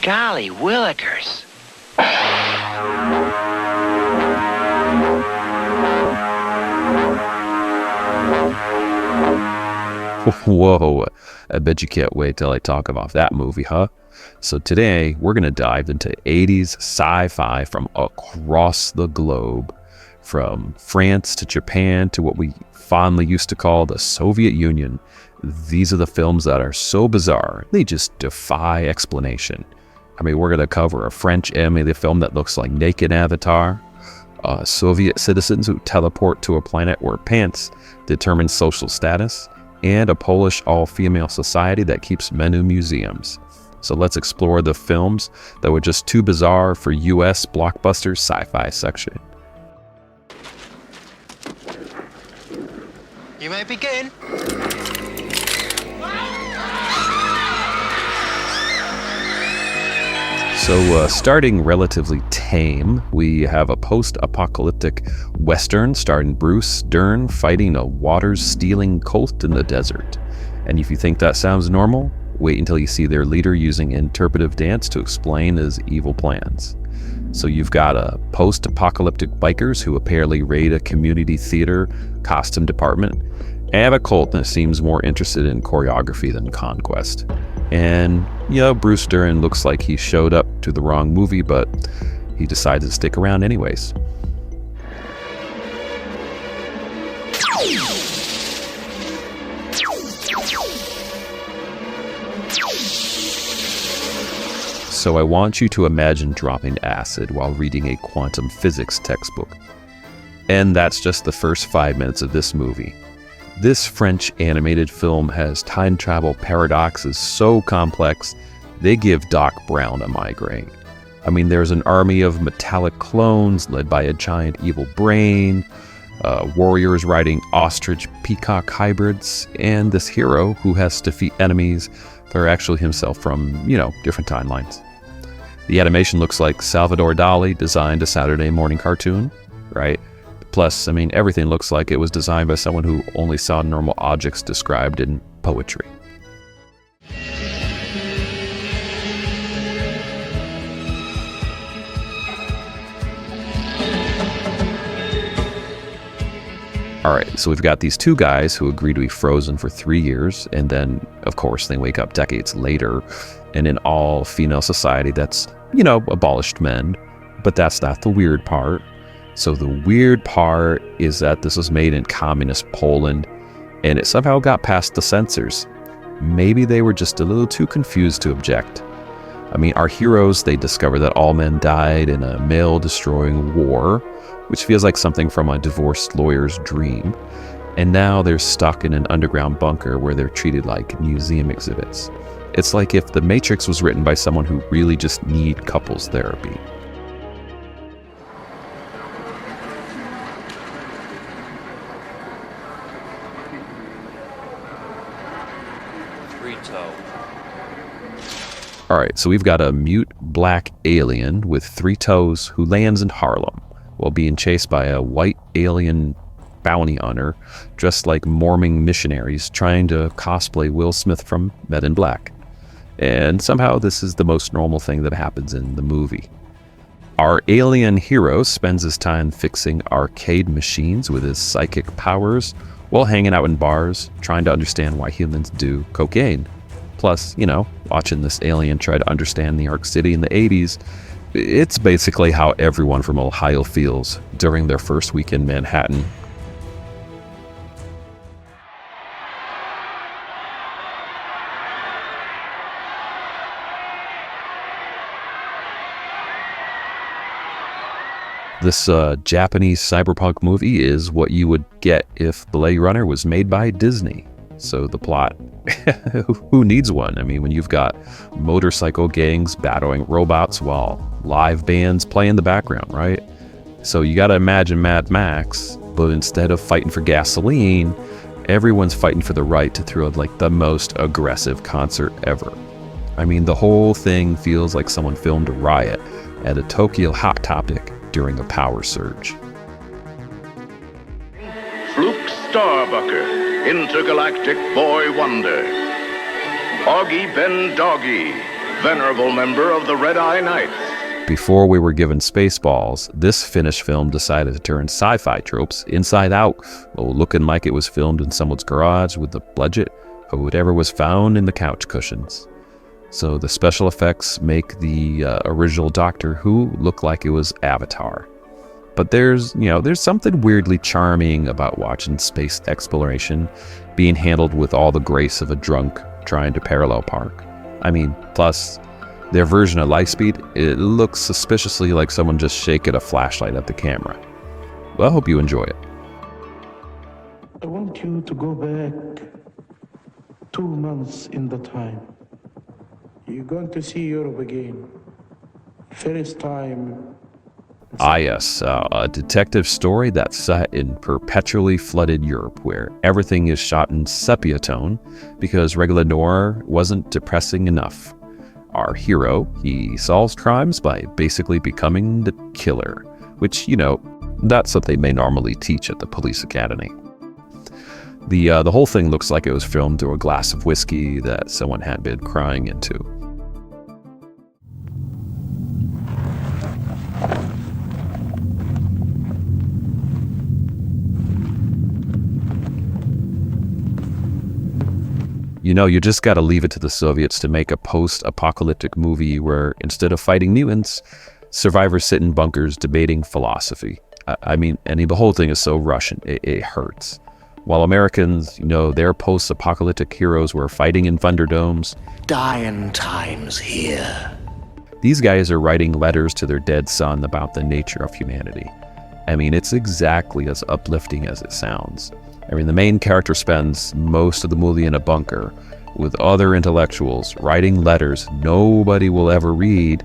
Golly willikers. Whoa, I bet you can't wait till I talk about that movie, huh? So today, we're going to dive into 80s sci-fi from across the globe. From France to Japan to what we fondly used to call the Soviet Union. These are the films that are so bizarre, they just defy explanation. I mean, we're going to cover a French animated film that looks like Naked Avatar, Soviet citizens who teleport to a planet where pants determine social status, and a Polish all-female society that keeps men in museums. So let's explore the films that were just too bizarre for US Blockbuster Sci-Fi section. You may begin. So starting relatively tame, we have a post-apocalyptic Western starring Bruce Dern fighting a water-stealing colt in the desert. And if you think that sounds normal, wait until you see their leader using interpretive dance to explain his evil plans. So you've got a post-apocalyptic bikers who apparently raid a community theater costume department, and a cult that seems more interested in choreography than conquest. And, Bruce Dern looks like he showed up to the wrong movie, but he decided to stick around anyways. So I want you to imagine dropping acid while reading a quantum physics textbook. And that's just the first 5 minutes of this movie. This French animated film has time travel paradoxes so complex, they give Doc Brown a migraine. I mean, there's an army of metallic clones led by a giant evil brain, warriors riding ostrich-peacock hybrids, and this hero who has to defeat enemies that are actually himself from, different timelines. The animation looks like Salvador Dali designed a Saturday morning cartoon, right? Plus, everything looks like it was designed by someone who only saw normal objects described in poetry. Alright, so we've got these two guys who agree to be frozen for 3 years, and then, of course, they wake up decades later in an all-female society that's, abolished men. But that's not the weird part. So the weird part is that this was made in communist Poland, and it somehow got past the censors. Maybe they were just a little too confused to object. Our heroes, they discover that all men died in a male-destroying war, which feels like something from a divorced lawyer's dream. And now they're stuck in an underground bunker where they're treated like museum exhibits. It's like if The Matrix was written by someone who really just need couples therapy. Alright, so we've got a mute black alien with 3 toes who lands in Harlem while being chased by a white alien bounty hunter dressed like Mormon missionaries trying to cosplay Will Smith from Men in Black. And somehow this is the most normal thing that happens in the movie. Our alien hero spends his time fixing arcade machines with his psychic powers while hanging out in bars trying to understand why humans do cocaine. Plus, watching this alien try to understand New York City in the 80s, it's basically how everyone from Ohio feels during their first week in Manhattan. This Japanese cyberpunk movie is what you would get if Blade Runner was made by Disney. So the plot, who needs one? When you've got motorcycle gangs battling robots while live bands play in the background, right? So you gotta imagine Mad Max, but instead of fighting for gasoline, everyone's fighting for the right to throw like the most aggressive concert ever. The whole thing feels like someone filmed a riot at a Tokyo Hot Topic during a power surge. Fluke Starbucker, intergalactic boy wonder. Augie Ben Doggy, venerable member of the Red Eye Knights. Before we were given Spaceballs, this Finnish film decided to turn sci-fi tropes inside out, looking like it was filmed in someone's garage with the budget of whatever was found in the couch cushions. So the special effects make the original Doctor Who look like it was Avatar. But there's something weirdly charming about watching space exploration being handled with all the grace of a drunk trying to parallel park. I mean, plus, their version of Lightspeed, it looks suspiciously like someone just shaking a flashlight at the camera. Well, I hope you enjoy it. I want you to go back 2 months in the time. You're going to see Europe again. First time. Yes, a detective story that's set in perpetually flooded Europe, where everything is shot in sepia tone because regular noir wasn't depressing enough. Our hero, he solves crimes by basically becoming the killer, which, that's what they may normally teach at the police academy. The whole thing looks like it was filmed through a glass of whiskey that someone had been crying into. You just gotta leave it to the Soviets to make a post-apocalyptic movie where instead of fighting mutants, survivors sit in bunkers debating philosophy. The whole thing is so Russian, it hurts. While Americans, their post-apocalyptic heroes were fighting in Thunderdomes. Dying times here. These guys are writing letters to their dead son about the nature of humanity. It's exactly as uplifting as it sounds. The main character spends most of the movie in a bunker with other intellectuals writing letters nobody will ever read,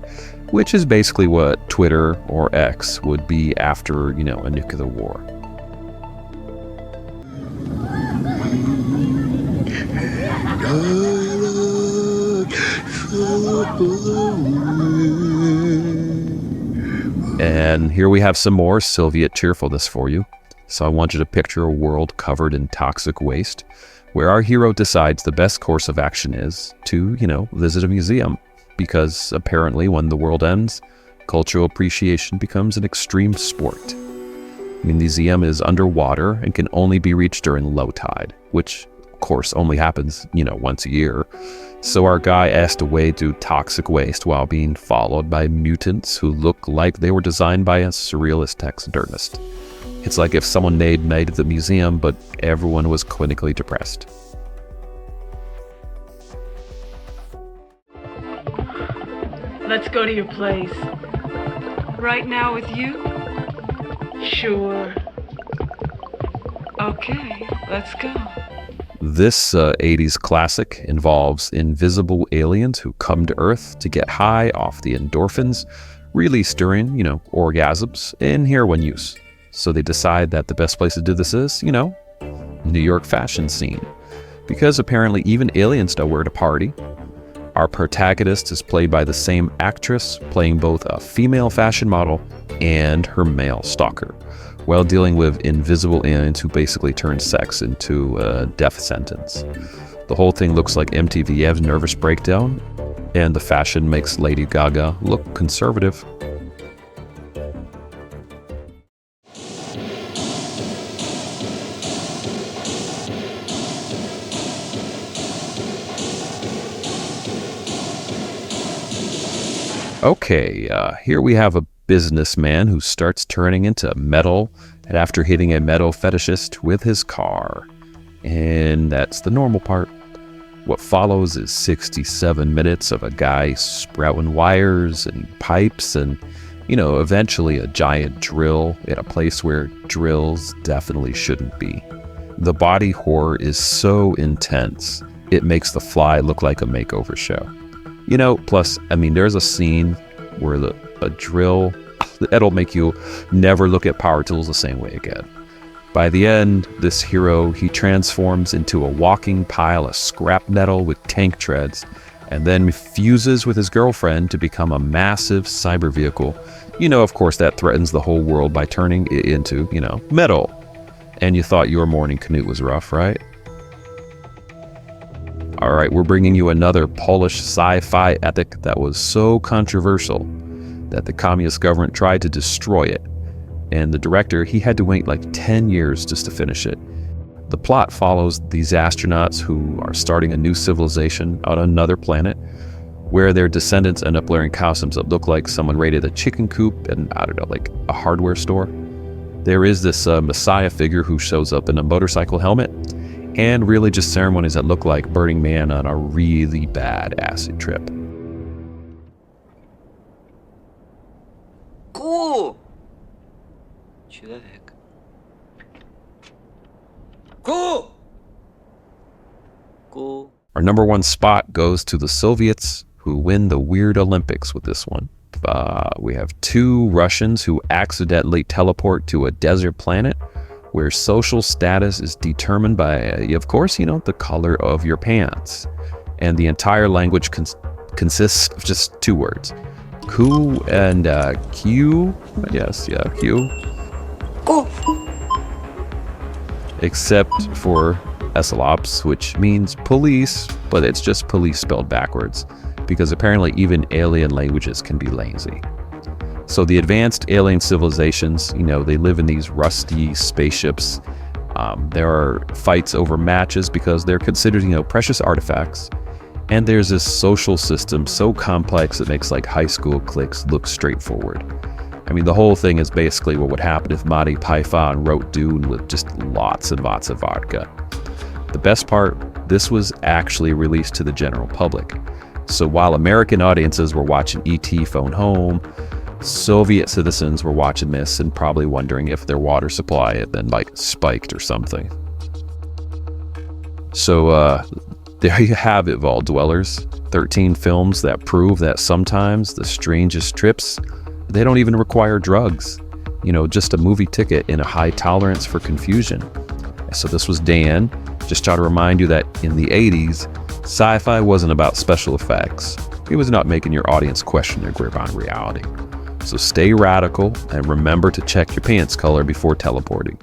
which is basically what Twitter or X would be after, a nuclear war. And here we have some more Soviet cheerfulness for you. So I want you to picture a world covered in toxic waste, where our hero decides the best course of action is to, visit a museum. Because apparently when the world ends, cultural appreciation becomes an extreme sport. The museum is underwater and can only be reached during low tide, which of course only happens, once a year. So our guy has to wade through toxic waste while being followed by mutants who look like they were designed by a surrealist taxidermist. It's like if someone made the museum, but everyone was clinically depressed. Let's go to your place. Right now with you? Sure. Okay, let's go. This 80s classic involves invisible aliens who come to Earth to get high off the endorphins released during, orgasms and heroin use. So they decide that the best place to do this is, New York fashion scene. Because apparently even aliens know where to party. Our protagonist is played by the same actress, playing both a female fashion model and her male stalker, while dealing with invisible aliens who basically turn sex into a death sentence. The whole thing looks like MTV's Nervous Breakdown, and the fashion makes Lady Gaga look conservative. Okay, here we have a businessman who starts turning into metal after hitting a metal fetishist with his car. And that's the normal part. What follows is 67 minutes of a guy sprouting wires and pipes and, eventually a giant drill in a place where drills definitely shouldn't be. The body horror is so intense, it makes The Fly look like a makeover show. Plus, there's a scene where a drill, that'll make you never look at power tools the same way again. By the end, this hero, he transforms into a walking pile of scrap metal with tank treads, and then fuses with his girlfriend to become a massive cyber vehicle. Of course, that threatens the whole world by turning it into, metal. And you thought your morning commute was rough, right? All right, we're bringing you another Polish sci-fi epic that was so controversial that the communist government tried to destroy it. And the director, he had to wait like 10 years just to finish it. The plot follows these astronauts who are starting a new civilization on another planet where their descendants end up wearing costumes that look like someone raided a chicken coop and, I don't know, like a hardware store. There is this messiah figure who shows up in a motorcycle helmet, and really just ceremonies that look like Burning Man on a really bad acid trip. Cool! Человек. Cool! Cool. Our number one spot goes to the Soviets, who win the Weird Olympics with this one. We have two Russians who accidentally teleport to a desert planet where social status is determined by, of course, the color of your pants. And the entire language consists of just two words. Ku and Q. Yes, yeah, Q. Cool. Except for Esalops, which means police, but it's just police spelled backwards, because apparently even alien languages can be lazy. So the advanced alien civilizations, they live in these rusty spaceships. There are fights over matches because they're considered, precious artifacts. And there's this social system so complex it makes like high school cliques look straightforward. I mean, the whole thing is basically what would happen if Monty Python wrote Dune with just lots and lots of vodka. The best part, this was actually released to the general public. So while American audiences were watching E.T. Phone Home, Soviet citizens were watching this and probably wondering if their water supply had been spiked or something. So there you have it, Vault Dwellers. 13 films that prove that sometimes the strangest trips, they don't even require drugs. Just a movie ticket and a high tolerance for confusion. So this was Dan. Just try to remind you that in the 80s, sci-fi wasn't about special effects. It was not making your audience question their grip on reality. So stay radical and remember to check your pants color before teleporting.